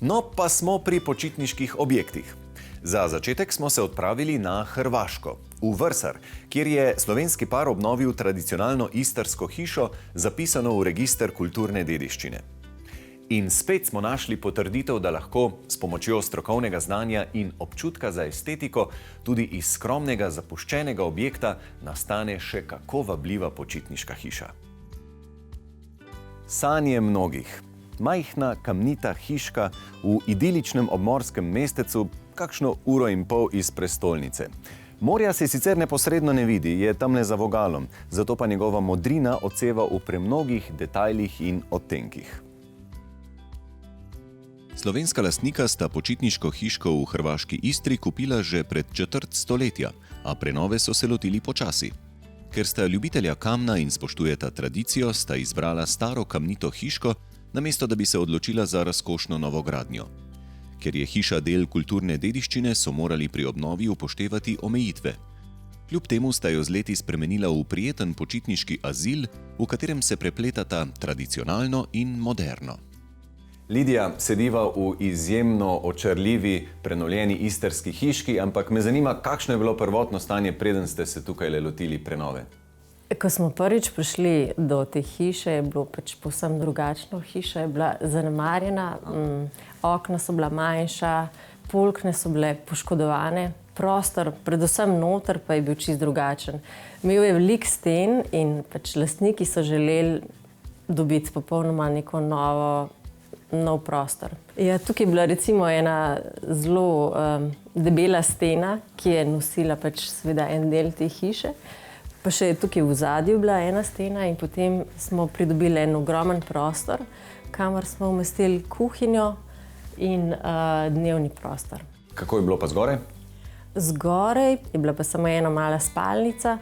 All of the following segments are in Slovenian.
No, pa smo pri počitniških objektih. Za začetek smo se odpravili na Hrvaško, v Vrsar, kjer je slovenski par obnovil tradicionalno istrsko hišo, zapisano v register kulturne dediščine. In spet smo našli potrditev, da lahko s pomočjo strokovnega znanja in občutka za estetiko tudi iz skromnega zapuščenega objekta nastane še kako vabljiva počitniška hiša. Sanje mnogih. Majhna kamnita hiška v idiličnem obmorskem mestecu, kakšno uro in pol iz prestolnice. Morja se sicer neposredno ne vidi, je tamle za vogalom, zato pa njegova modrina odseva v premnogih detajlih in odtenkih. Slovenska lastnika sta počitniško hiško v hrvaški Istri kupila že pred četrt stoletja, a prenove so se lotili počasi. Ker sta ljubitelja kamna in spoštujeta tradicijo, sta izbrala staro kamnito hiško, namesto da bi se odločila za razkošno novogradnjo. Ker je hiša del kulturne dediščine, so morali pri obnovi upoštevati omejitve. Kljub temu sta jo z leti spremenila v prijeten počitniški azil, v katerem se prepletata tradicionalno in moderno. Lidija, sediva v izjemno očarljivi, prenovljeni istrski hiški, ampak me zanima, kakšno je bilo prvotno stanje, preden ste se tukaj lotili prenove? Ko smo prvič prišli do te hiše, je bilo pač povsem drugačno. Hiša je bila zanemarjena, okna so bila manjša, polkne so bile poškodovane, prostor, predvsem noter, pa je bil čisto drugačen. Imel je veliko sten in pač lastniki so želeli dobiti popolnoma neko nov prostor. Ja, tukaj je bila recimo ena zelo debela stena, ki je nosila pač seveda en del te hiše. Pa še tukaj v ozadju bila ena stena in potem smo pridobili en ogromen prostor, kamor smo umestili kuhinjo in dnevni prostor. Kako je bilo pa zgoraj? Zgoraj je bila pa samo ena mala spalnica.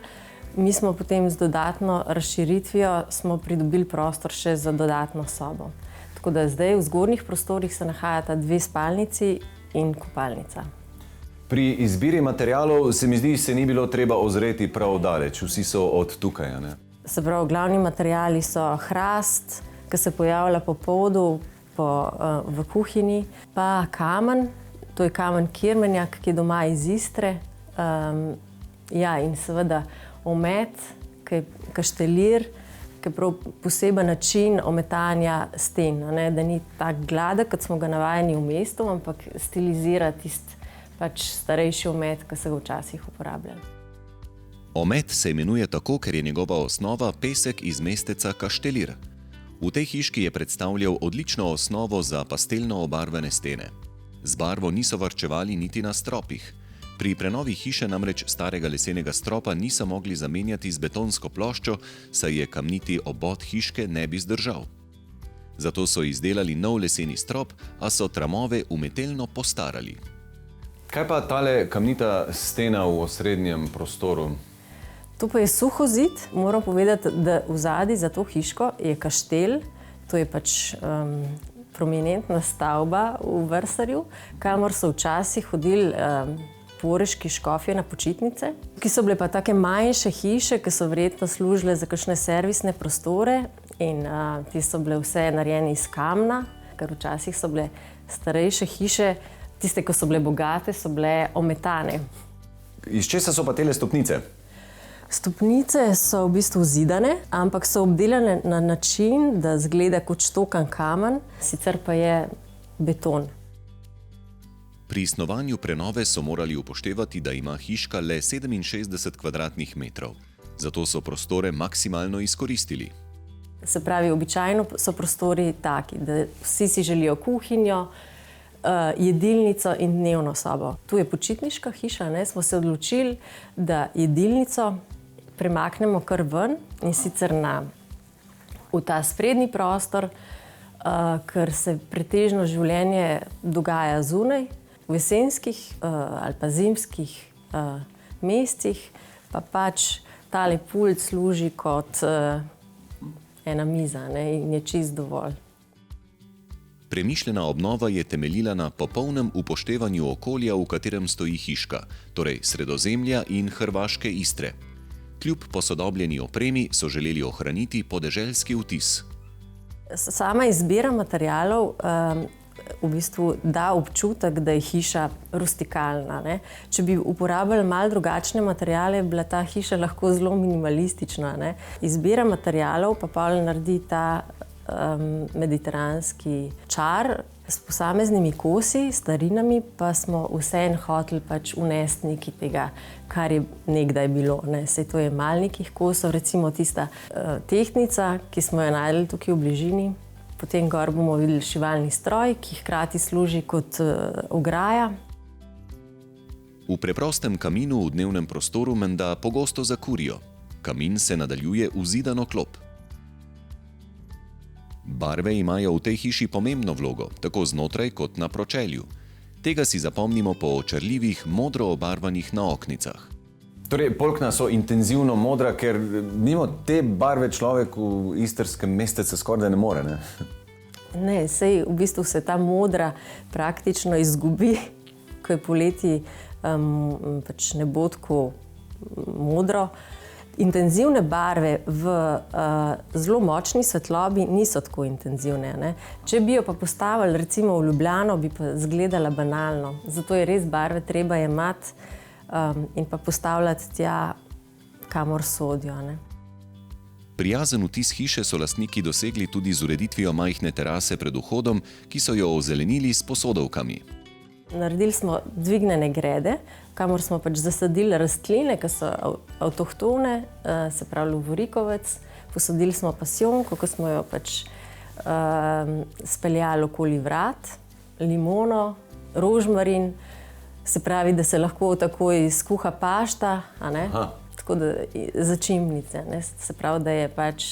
Mi smo potem z dodatno razširitvijo smo pridobili prostor še za dodatno sobo. Tako da zdaj v zgornjih prostorih se nahajata 2 spalnici in kopalnica. Pri izbiri materialov se mi zdi, se ni bilo treba ozreti prav daleč. Vsi so od tukaj, ne? Se pravi, glavni materiali so hrast, ki se pojavlja po podu, v kuhinji, pa kamen, to je kamen kirmenjak, ki je doma iz Istre. Ja, in seveda omet, ki je kaštelir, ki je prav poseben način ometanja sten, ne? Da ni tak gladek, kot smo ga navajeni v mestu, ampak stilizira tisti pač starejši omet, ki so ga včasih uporabljali. Omet se imenuje tako, ker je njegova osnova pesek iz mesteca Kaštelir. V tej hiški je predstavljal odlično osnovo za pastelno obarvane stene. Z barvo niso varčevali niti na stropih. Pri prenovi hiše namreč starega lesenega stropa niso mogli zamenjati z betonsko ploščo, saj je kamniti obod hiške ne bi zdržal. Zato so izdelali nov leseni strop, a so tramove umetelno postarali. Kaj pa tale kamnita stena v osrednjem prostoru? Tu pa je suhozid. Moram povedati, da vzadaj za to hiško je kaštel, to je pač prominentna stavba v Vrsarju, kamor so včasih hodili poreški škofje na počitnice, ki so bile pa take manjše hiše, ki so verjetno služile za kakšne servisne prostore in ti so bile vse narejene iz kamna, ker včasih so bile starejše hiše, tiste, ko so bile bogate, so bile ometane. Iz česa so pa tele stopnice? Stopnice so v bistvu zidane, ampak so obdelane na način, da zgleda kot štokan kamen, sicer pa je beton. Pri snovanju prenove so morali upoštevati, da ima hiška le 67 kvadratnih metrov. Zato so prostore maksimalno izkoristili. Se pravi, običajno so prostori taki, da vsi si želijo kuhinjo, jedilnico in dnevno sobo. Tu je počitniška hiša, ne? Smo se odločili, da jedilnico premaknemo kar ven in sicer v ta sprednji prostor, ker se pretežno življenje dogaja zunaj, v jesenskih ali pa zimskih mesecih, pa pač tale pult služi kot ena miza, ne? In je čisto dovolj. Premišljena obnova je temeljila na popolnem upoštevanju okolja, v katerem stoji hiška, torej Sredozemlja in hrvaške Istre. Kljub posodobljeni opremi so želeli ohraniti podeželski vtis. Sama izbira materialov v bistvu da občutek, da je hiša rustikalna, ne. Če bi uporabljali malo drugačne materiale, bi bila ta hiša lahko zelo minimalistična, ne. Izbira materialov pa pol naredi ta mediteranski čar s posameznimi kosi, starinami, pa smo vseeno hoteli pač vnesti nekaj tega, kar je nekdaj bilo, ne. Saj to je malo nekih kosov, recimo tista tehtnica, ki smo jo našli tukaj v bližini. Potem gor bomo videli šivalni stroj, ki hkrati služi kot ograja. V preprostem kaminu v dnevnem prostoru menda pogosto zakurijo. Kamin se nadaljuje v zidano klop. Barve imajo v tej hiši pomembno vlogo, tako znotraj kot na pročelju. Tega si zapomnimo po očarljivih, modro obarvanih naoknicah. Torej, polkna so intenzivno modra, ker mimo te barve človek v istrskem mestecu skoraj ne more, ne? Ne, sej v bistvu se ta modra praktično izgubi, ko je poleti pač ne bo tako modro. Intenzivne barve v zelo močni svetlobi niso tako intenzivne, ne. Če bi jo pa postavili recimo v Ljubljano, bi pa izgledala banalno. Zato je res barve treba jemati in pa postavljati tja, kamor sodijo, ne. Prijazen vtis hiše so lastniki dosegli tudi z ureditvijo majhne terase pred vhodom, ki so jo ozelenili s posodovkami. Naredili smo dvignjene grede, kamor smo pač zasadili rastline, ki so avtohtone, se pravi lovorikovec. Posadili smo pasijonko, ki smo jo pač speljali okoli vrat, limono, rožmarin, se pravi, da se lahko takoj skuha pašta, a ne? Tako da začimnice, ne? Se pravi, da je pač,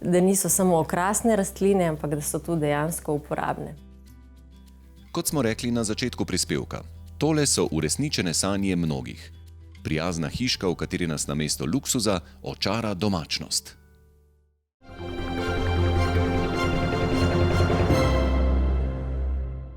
da niso samo okrasne rastline, ampak da so tudi dejansko uporabne. Kot smo rekli na začetku prispevka, tole so uresničene sanje mnogih. Prijazna hiška, v kateri nas namesto luksuza očara domačnost.